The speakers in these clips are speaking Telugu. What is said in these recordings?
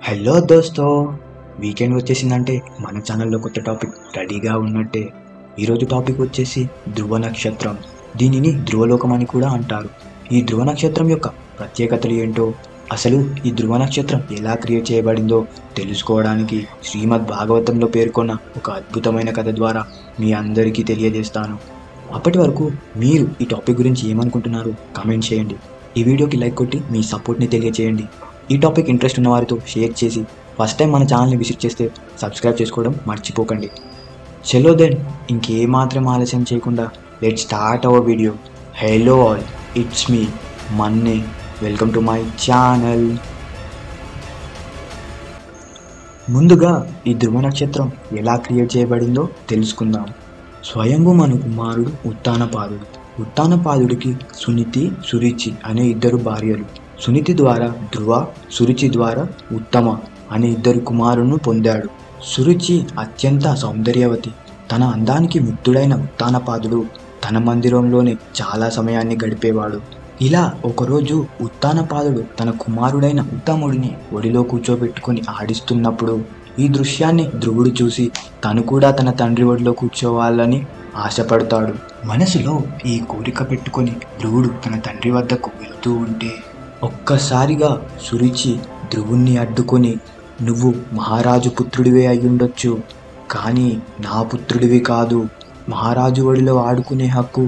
హలో దోస్తో, వీకెండ్ వచ్చేసిందంటే మన ఛానల్లో కొత్త టాపిక్ రెడీగా ఉన్నట్టే. ఈరోజు టాపిక్ వచ్చేసి ధ్రువ నక్షత్రం. దీనిని ధ్రువలోకం అని కూడా అంటారు. ఈ ధ్రువ నక్షత్రం యొక్క ప్రత్యేకతలు ఏంటో, అసలు ఈ ధ్రువ నక్షత్రం ఎలా క్రియేట్ చేయబడిందో తెలుసుకోవడానికి శ్రీమద్ భాగవతంలో పేర్కొన్న ఒక అద్భుతమైన కథ ద్వారా మీ అందరికీ తెలియజేస్తాను. అప్పటి వరకు మీరు ఈ టాపిక్ గురించి ఏమనుకుంటున్నారు కామెంట్ చేయండి. ఈ వీడియోకి లైక్ కొట్టి మీ సపోర్ట్ని తెలియజేయండి. ఈ టాపిక్ ఇంట్రెస్ట్ ఉన్న వారితో షేర్ చేసి ఫస్ట్ టైం మన ఛానల్ని విజిట్ చేస్తే సబ్స్క్రైబ్ చేసుకోవడం మర్చిపోకండి. చలో దెన్, ఇంకేమాత్రం ఆలస్యం చేయకుండా let start our video. Hello all, it's me Manne. Welcome to my channel. ముందుగా ఈ ధ్రువ నక్షత్రం ఎలా క్రియేట్ చేయబడిందో తెలుసుకుందాం. స్వయంభు మను కుమారుడు ఉత్తానపాదుడు. ఉత్తానపాదుడికి సునితి, సురుచి అనే ఇద్దరు భార్యలు. సునితి ద్వారా ధ్రువ, సురుచి ద్వారా ఉత్తమ అనే ఇద్దరు కుమారులను పొందాడు. సురుచి అత్యంత సౌందర్యవతి. తన అందానికి ముగ్ధుడైన ఉత్తానపాదుడు తన మందిరంలోనే చాలా సమయాన్ని గడిపేవాడు. ఇలా ఒకరోజు ఉత్తానపాదుడు తన కుమారుడైన ఉత్తముడిని ఒడిలో కూర్చోబెట్టుకుని ఆడిస్తున్నప్పుడు ఈ దృశ్యాన్ని ధ్రువుడు చూసి తను కూడా తన తండ్రి ఒడిలో కూర్చోవాలని ఆశపడతాడు. మనసులో ఈ కోరిక పెట్టుకొని ధ్రువుడు తన తండ్రి వద్దకు వెళుతూ ఉంటే ఒక్కసారిగా సురుచి ధ్రువుణ్ణి అడ్డుకొని, నువ్వు మహారాజు పుత్రుడివే అయ్యుండొచ్చు, కానీ నా పుత్రుడివి కాదు. మహారాజు ఒడిలో ఆడుకునే హక్కు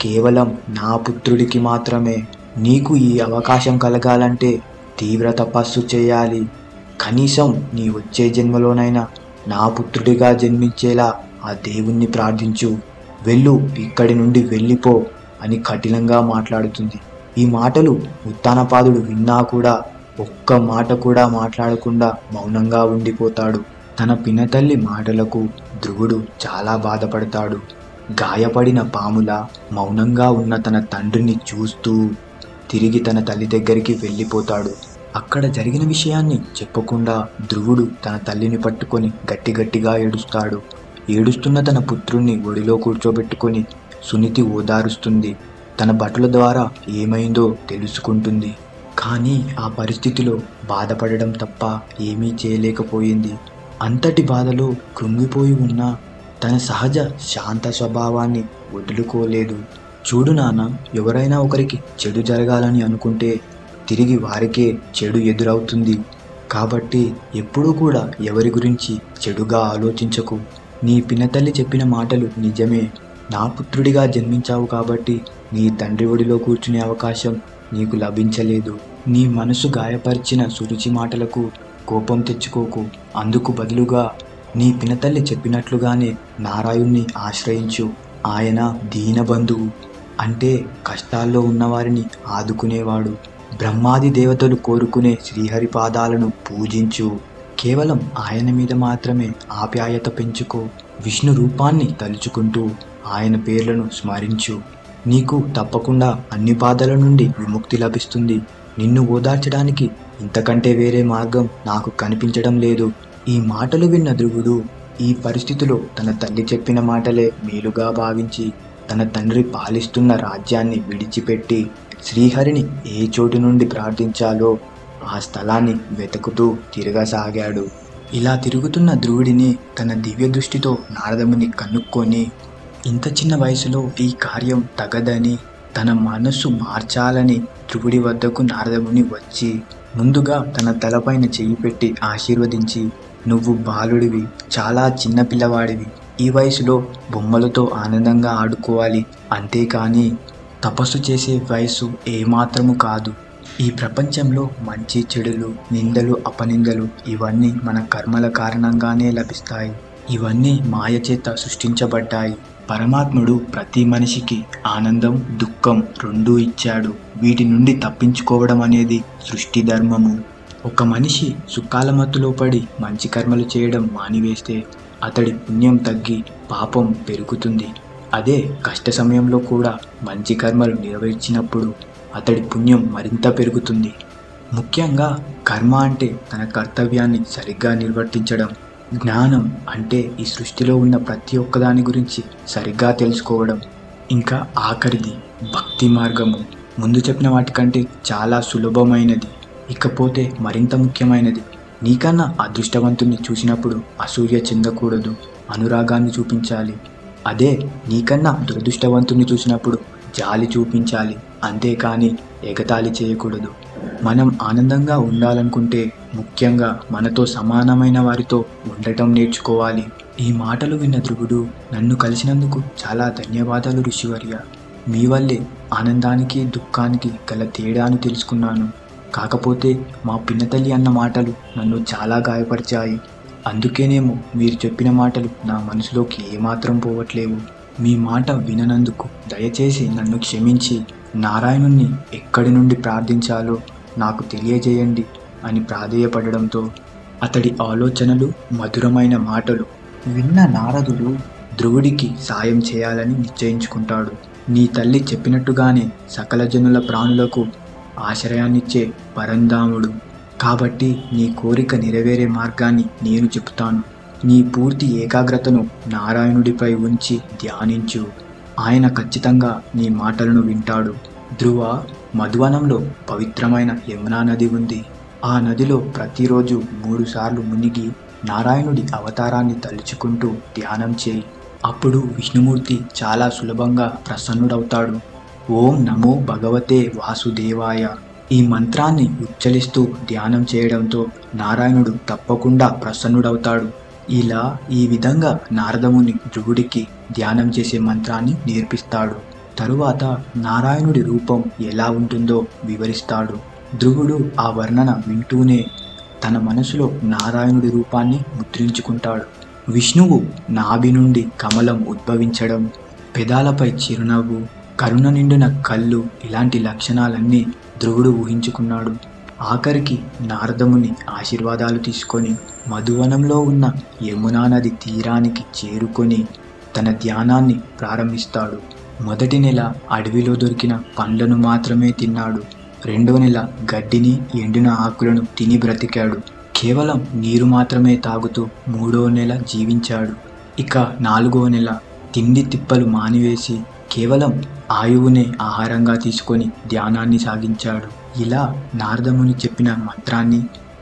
కేవలం నా పుత్రుడికి మాత్రమే. నీకు ఈ అవకాశం కలగాలంటే తీవ్ర తపస్సు చేయాలి. కనీసం నీ వచ్చే జన్మలోనైనా నా పుత్రుడిగా జన్మించేలా ఆ దేవుణ్ణి ప్రార్థించు. వెళ్ళు, ఇక్కడి నుండి వెళ్ళిపో అని కఠినంగా మాట్లాడుతుంది. ఈ మాటలు ఉత్తానపాదుడు విన్నా కూడా ఒక్క మాట కూడా మాట్లాడకుండా మౌనంగా ఉండిపోతాడు. తన పినతల్లి మాటలకు ధ్రువుడు చాలా బాధపడతాడు. గాయపడిన పాములా మౌనంగా ఉన్న తన తండ్రిని చూస్తూ తిరిగి తన తల్లి దగ్గరికి వెళ్ళిపోతాడు. అక్కడ జరిగిన విషయాన్ని చెప్పకుండా ధ్రువుడు తన తల్లిని పట్టుకొని గట్టిగా ఏడుస్తాడు. ఏడుస్తున్న తన పుత్రుణ్ణి ఒడిలో కూర్చోబెట్టుకొని సునితి ఓదారుస్తుంది. తన భటుల ద్వారా ఏమైందో తెలుసుకుంటుంది. కానీ ఆ పరిస్థితిలో బాధపడడం తప్ప ఏమీ చేయలేకపోయింది. అంతటి బాధలో కృంగిపోయి ఉన్న తన సహజ శాంత స్వభావాన్ని వదులుకోలేదు. చూడు నాన్న, ఎవరైనా ఒకరికి చెడు జరగాలని అనుకుంటే తిరిగి వారికే చెడు ఎదురవుతుంది. కాబట్టి ఎప్పుడూ కూడా ఎవరి గురించి చెడుగా ఆలోచించకు. నీ పినతల్లి చెప్పిన మాటలు నిజమే. నా పుత్రుడిగా జన్మించావు కాబట్టి నీ తండ్రి ఒడిలో కూర్చునే అవకాశం నీకు లభించలేదు. నీ మనసు గాయపరిచిన సురుచి మాటలకు కోపం తెచ్చుకోకు. అందుకు బదులుగా నీ పినతల్లి చెప్పినట్లుగానే నారాయణ్ణి ఆశ్రయించు. ఆయన దీనబంధువు, అంటే కష్టాల్లో ఉన్నవారిని ఆదుకునేవాడు. బ్రహ్మాది దేవతలు కోరుకునే శ్రీహరి పాదాలను పూజించు. కేవలం ఆయన మీద మాత్రమే ఆప్యాయత పెంచుకో. విష్ణు రూపాన్ని తలుచుకుంటూ ఆయన పేర్లను స్మరించు. నీకు తప్పకుండా అన్ని బాధల నుండి విముక్తి లభిస్తుంది. నిన్ను ఓదార్చడానికి ఇంతకంటే వేరే మార్గం నాకు కనిపించడం లేదు. ఈ మాటలు విన్న ధ్రువుడు ఈ పరిస్థితిలో తన తల్లి చెప్పిన మాటలే మేలుగా భావించి తన తండ్రి పాలిస్తున్న రాజ్యాన్ని విడిచిపెట్టి శ్రీహరిని ఏ చోటు నుండి ప్రార్థించాలో ఆ స్థలాన్ని వెతుకుతూ తిరగసాగాడు. ఇలా తిరుగుతున్న ధ్రువుడిని తన దివ్య దృష్టితో నారదముని కనుక్కొని ఇంత చిన్న వయసులో ఈ కార్యం తగదని తన మనస్సు మార్చాలని ధ్రువుడి వద్దకు నారదముని వచ్చి ముందుగా తన తలపైన చెయ్యి పెట్టి ఆశీర్వదించి, నువ్వు బాలుడివి, చాలా చిన్న పిల్లవాడివి. ఈ వయసులో బొమ్మలతో ఆనందంగా ఆడుకోవాలి, అంతేకాని తపస్సు చేసే వయసు ఏమాత్రము కాదు. ఈ ప్రపంచంలో మంచి చెడులు, నిందలు, అపనిందలు ఇవన్నీ మన కర్మల కారణంగానే లభిస్తాయి. ఇవన్నీ మాయ చేత సృష్టించబడ్డాయి. పరమాత్ముడు ప్రతి మనిషికి ఆనందం, దుఃఖం రెండూ ఇచ్చాడు. వీటి నుండి తప్పించుకోవడం అనేది సృష్టి ధర్మము. ఒక మనిషి సుఖాల మత్తులో పడి మంచి కర్మలు చేయడం మానివేస్తే అతడి పుణ్యం తగ్గి పాపం పెరుగుతుంది. అదే కష్ట సమయంలో కూడా మంచి కర్మలు నెరవేర్చినప్పుడు అతడి పుణ్యం మరింత పెరుగుతుంది. ముఖ్యంగా కర్మ అంటే తన కర్తవ్యాన్ని సరిగ్గా నిర్వర్తించడం. జ్ఞానం అంటే ఈ సృష్టిలో ఉన్న ప్రతి ఒక్కదాని గురించి సరిగ్గా తెలుసుకోవడం. ఇంకా ఆఖరిది భక్తి మార్గము. ముందు చెప్పిన వాటికంటే చాలా సులభమైనది. ఇకపోతే మరింత ముఖ్యమైనది నీకన్నా అదృష్టవంతుణ్ణి చూసినప్పుడు అసూయ చెందకూడదు, అనురాగాన్ని చూపించాలి. అదే నీకన్నా దురదృష్టవంతుణ్ణి చూసినప్పుడు జాలి చూపించాలి, అంతేకాని ఎగతాళి చేయకూడదు. మనం ఆనందంగా ఉండాలనుకుంటే ముఖ్యంగా మనతో సమానమైన వారితో ఉండటం నేర్చుకోవాలి. ఈ మాటలు విన్న ధ్రువుడు, నన్ను కలిసినందుకు చాలా ధన్యవాదాలు ఋషివర్య. మీ వల్లే ఆనందానికి దుఃఖానికి గల తేడాను తెలుసుకున్నాను. కాకపోతే మా పిన్నతల్లి అన్న మాటలు నన్ను చాలా గాయపరిచాయి. అందుకేనేమో మీరు చెప్పిన మాటలు నా మనసులోకి ఏమాత్రం పోవట్లేవు. మీ మాట విననందుకు దయచేసి నన్ను క్షమించి నారాయణుణ్ణి ఎక్కడి నుండి ప్రార్థించాలో నాకు తెలియజేయండి అని ప్రాధేయపడడంతో అతడి ఆలోచనలు, మధురమైన మాటలు విన్న నారదుడు ధ్రువుడికి సాయం చేయాలని నిశ్చయించుకుంటాడు. నీ తల్లి చెప్పినట్టుగానే సకల జనుల ప్రాణులకు ఆశ్రయాన్నిచ్చే పరంధాముడు కాబట్టి నీ కోరిక నెరవేరే మార్గాన్ని నేను చెప్తాను. నీ పూర్తి ఏకాగ్రతను నారాయణుడిపై ఉంచి ధ్యానించు. ఆయన ఖచ్చితంగా నీ మాటలను వింటాడు. ధ్రువ, మధువనంలో పవిత్రమైన యమునా నది ఉంది. ఆ నదిలో ప్రతిరోజు 3 సార్లు మునిగి నారాయణుడి అవతారాన్ని తలుచుకుంటూ ధ్యానం చేయి. అప్పుడు విష్ణుమూర్తి చాలా సులభంగా ప్రసన్నుడవుతాడు. ఓం నమో భగవతే వాసుదేవాయ. ఈ మంత్రాన్ని ఉచ్చరిస్తూ ధ్యానం చేయడంతో నారాయణుడు తప్పకుండా ప్రసన్నుడవుతాడు. ఈ విధంగా నారదముని ధ్రువుడికి ధ్యానం చేసే మంత్రాన్ని నేర్పిస్తాడు. తరువాత నారాయణుడి రూపం ఎలా ఉంటుందో వివరిస్తాడు. ధ్రువుడు ఆ వర్ణన వింటూనే తన మనసులో నారాయణుడి రూపాన్ని ముద్రించుకుంటాడు. విష్ణువు నాభి నుండి కమలం ఉద్భవించడం, పెదాలపై చిరునవ్వు, కరుణ నిండిన కళ్ళు, ఇలాంటి లక్షణాలన్నీ ధ్రువుడు ఊహించుకున్నాడు. ఆఖరికి నారదముని ఆశీర్వాదాలు తీసుకొని మధువనంలో ఉన్న యమునా నది తీరానికి చేరుకొని తన ధ్యానాన్ని ప్రారంభిస్తాడు. మొదటి నెల అడవిలో దొరికిన పండ్లను మాత్రమే తిన్నాడు. రెండో నెల గడ్డిని, ఎండిన ఆకులను తిని బ్రతికాడు. కేవలం నీరు మాత్రమే తాగుతూ 3వ నెల జీవించాడు. ఇక 4వ నెల తిండి తిప్పలు మానివేసి కేవలం ఆయువునే ఆహారంగా తీసుకొని ధ్యానాన్ని సాగించాడు. ఇలా నారదముని చెప్పిన మంత్రాన్ని,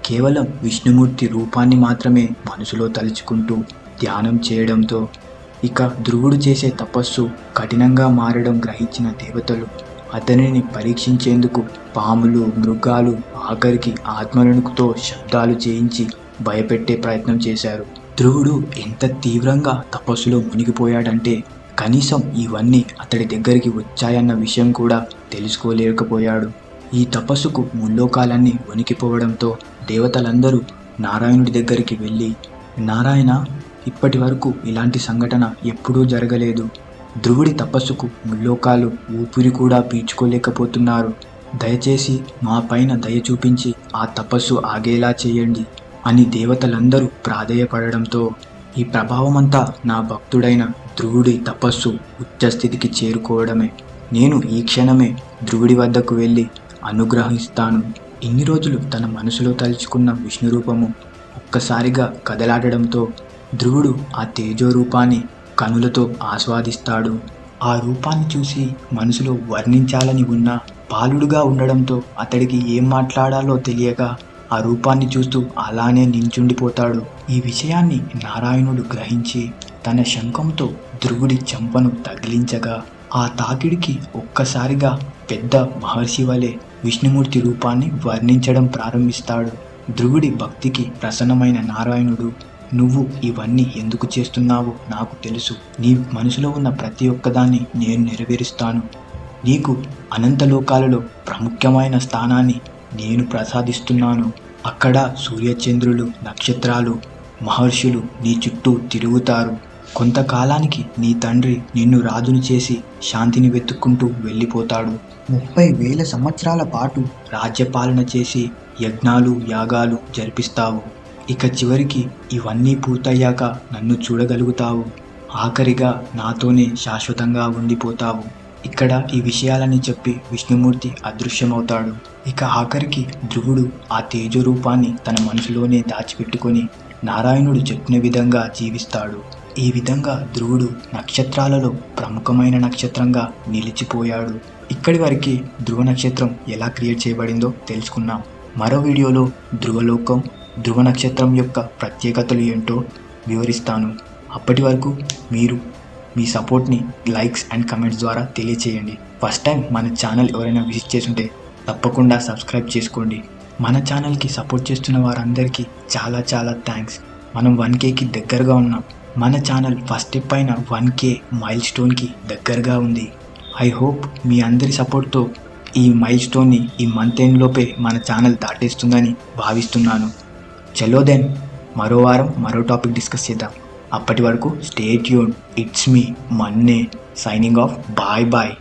కేవలం విష్ణుమూర్తి రూపాన్ని మాత్రమే మనసులో తలుచుకుంటూ ధ్యానం చేయడంతో ఇక ధ్రువుడు చేసే తపస్సు కఠినంగా మారడం గ్రహించిన దేవతలు అతనిని పరీక్షించేందుకు పాములు, మృగాలు, ఆఖరికి ఆత్మలనుకుతో శబ్దాలు చేయించి భయపెట్టే ప్రయత్నం చేశారు. ధ్రువుడు ఎంత తీవ్రంగా తపస్సులో మునిగిపోయాడంటే కనీసం ఇవన్నీ అతడి దగ్గరికి వచ్చాయన్న విషయం కూడా తెలుసుకోలేకపోయాడు. ఈ తపస్సుకు ముల్లోకాలన్నీ వణికిపోవడంతో దేవతలందరూ నారాయణుడి దగ్గరికి వెళ్ళి, నారాయణ, ఇప్పటి వరకు ఇలాంటి సంఘటన ఎప్పుడూ జరగలేదు. ధ్రువుడి తపస్సుకు ముల్లోకాలు ఊపిరి కూడా పీల్చుకోలేకపోతున్నారు. దయచేసి మా పైన దయ చూపించి ఆ తపస్సు ఆగేలా చేయండి అని దేవతలందరూ ప్రాధేయపడడంతో ఈ ప్రభావమంతా నా భక్తుడైన ధ్రువుడి తపస్సు ఉచ్చస్థితికి చేరుకోవడమే. నేను ఈ క్షణమే ధ్రువుడి వద్దకు వెళ్ళి అనుగ్రహిస్తాను. ఇన్ని రోజులు తన మనసులో తలుచుకున్న విష్ణు రూపము ఒక్కసారిగా కదలాడడంతో ధ్రువుడు ఆ తేజో రూపాన్ని కనులతో ఆస్వాదిస్తాడు. ఆ రూపాన్ని చూసి మనసులో వర్ణించాలని ఉన్న బాలుడుగా ఉండడంతో అతడికి ఏం మాట్లాడాలో తెలియక ఆ రూపాన్ని చూస్తూ అలానే నించుండిపోతాడు. ఈ విషయాన్ని నారాయణుడు గ్రహించి తన శంఖంతో ధ్రువుడి చెంపను తగిలించగా ఆ తాకిడికి ఒక్కసారిగా పెద్ద మహర్షి వలె విష్ణుమూర్తి రూపాన్ని వర్ణించడం ప్రారంభిస్తాడు. ధ్రువుడి భక్తికి ప్రసన్నమైన నారాయణుడు, నువ్వు ఇవన్నీ ఎందుకు చేస్తున్నావో నాకు తెలుసు. నీ మనసులో ఉన్న ప్రతి ఒక్కదాన్ని నేను నెరవేరుస్తాను. నీకు అనంతలోకాలలో ప్రాముఖ్యమైన స్థానాన్ని నేను ప్రసాదిస్తున్నాను. అక్కడ సూర్యచంద్రులు, నక్షత్రాలు, మహర్షులు నీ చుట్టూ తిరుగుతారు. కొంతకాలానికి నీ తండ్రి నిన్ను రాజును చేసి శాంతిని వెతుక్కుంటూ వెళ్ళిపోతాడు. 30,000 సంవత్సరాల పాటు రాజ్యపాలన చేసి యజ్ఞాలు, యాగాలు జరిపిస్తావు. ఇక చివరికి ఇవన్నీ పూర్తయ్యాక నన్ను చూడగలుగుతావు. ఆఖరిగా నాతోనే శాశ్వతంగా ఉండిపోతావు. ఇక్కడ ఈ విషయాలని చెప్పి విష్ణుమూర్తి అదృశ్యమవుతాడు. ఇక ఆఖరికి ధ్రువుడు ఆ తేజో రూపాన్ని తన మనసులోనే దాచిపెట్టుకొని నారాయణుడు చెప్పిన విధంగా జీవిస్తాడు. ఈ విధంగా ధ్రువుడు నక్షత్రాలలో ప్రముఖమైన నక్షత్రంగా నిలిచిపోయాడు. ఇక్కడి వరకు ధ్రువ నక్షత్రం ఎలా క్రియేట్ చేయబడిందో తెలుసుకున్నాం. మరో వీడియోలో ధ్రువలోకం, ధ్రువ నక్షత్రం యొక్క ప్రత్యేకతలు ఏంటో వివరిస్తాను. అప్పటి వరకు మీరు మీ సపోర్ట్ని లైక్స్ అండ్ కమెంట్స్ ద్వారా తెలియచేయండి. ఫస్ట్ టైం మన ఛానల్ ఎవరైనా విజిట్ చేస్తుంటే తప్పకుండా సబ్స్క్రైబ్ చేసుకోండి. మన ఛానల్కి సపోర్ట్ చేస్తున్న వారందరికీ చాలా చాలా థ్యాంక్స్. మనం 1Kకి దగ్గరగా ఉన్నాం. మన ఛానల్ ఫస్ట్ స్టెప్ అయిన 1K మైల్ స్టోన్కి దగ్గరగా ఉంది. ఐ హోప్ మీ అందరి సపోర్ట్తో ఈ మైల్ స్టోన్ని ఈ మంత్ ఎండ్ లోపే మన ఛానల్ దాటేస్తుందని భావిస్తున్నాను. చలో దెన్, మరో వారం మరో టాపిక్ డిస్కస్ చేద్దాం. అప్పటి వరకు stay tune. It's me Manne signing off. Bye bye.